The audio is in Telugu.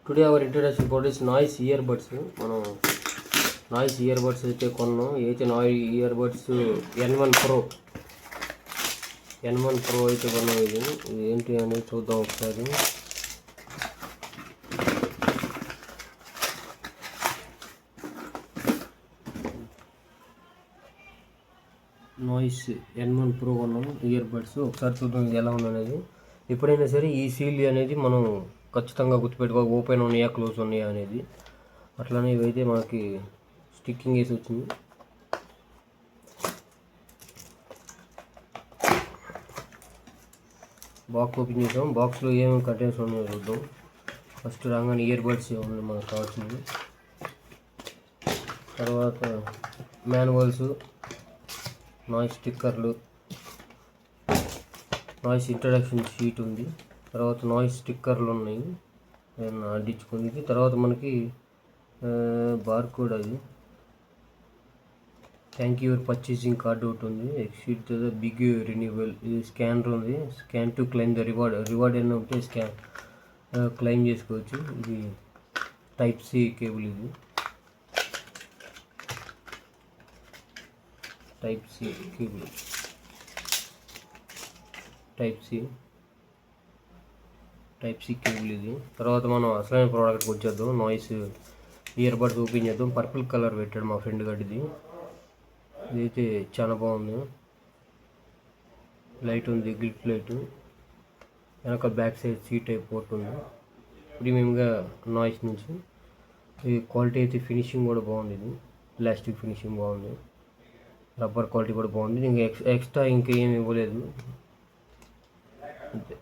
Today our introduction produce noise ear buds. మనం నాయిస్ ఇయర్ బడ్స్ అయితే కొన్నాం. అయితే noise ear buds N1 Pro అయితే కొన్నాం. ఇది ఏంటి అనేది చూద్దాం ఒకసారి. నాయిస్ N1 Pro కొన్నాం ఇయర్ బడ్స్. ఒకసారి చూద్దాం ఇది ఎలా ఉందనేది. ఎప్పుడైనా సరే ఈ సీల్ అనేది మనం ఖచ్చితంగా గుర్తుపెట్టుకోవాలి, ఓపెన్ ఉన్నాయా క్లోజ్ ఉన్నాయా అనేది. అట్లానే ఇవైతే మనకి స్టిక్కింగ్ వేసి వచ్చింది. బాక్స్ ఓపెన్ చేసాం. బాక్స్లో ఏమేమి కంటెంట్స్ ఉన్నాయో చూద్దాం. ఫస్ట్ రాగానే ఇయర్ బడ్స్ ఏమన్నా మనకు కావాల్సింది. తర్వాత మాన్యువల్స్, నాయిస్ స్టిక్కర్లు, నాయిస్ ఇంట్రడక్షన్ షీట్ ఉంది. తర్వాత నాయిస్ స్టిక్కర్లు ఉన్నాయి అంటించుకునేది. తర్వాత మనకి బార్కోడ్, అది థ్యాంక్ యూ పర్చేసింగ్ కార్డు ఒకటి ఉంది. ఎక్స్షీట్ బిగ్ రిన్యూవల్, ఇది స్కానర్ ఉంది. Scan to claim the reward అని ఉంటే క్లెయిమ్ చేసుకోవచ్చు. ఇది టైప్ సి కేబుల్, ఇది type C cable, type C cable ఇది. తర్వాత మనం అసలైన ప్రోడక్ట్కి వచ్చేద్దాం. నాయిస్ ఇయర్ బడ్స్ ఓపెన్ చేద్దాం. పర్పుల్ కలర్ పెట్టాడు మా ఫ్రెండ్ గడిది. ఇదైతే చాలా బాగుంది. లైట్ ఉంది, గ్లిట్ లైట్. వెనక back side C type port ఉంది. ప్రీమియంగా నాయిస్ నుంచి. ఈ క్వాలిటీ అయితే ఫినిషింగ్ కూడా బాగుంది. ఇది ప్లాస్టిక్ ఫినిషింగ్ బాగుంది. రబ్బర్ క్వాలిటీ కూడా బాగుంది. ఇంకా ఎక్స్ట్రా ఇంకా ఏమి ఇవ్వలేదు అంతే.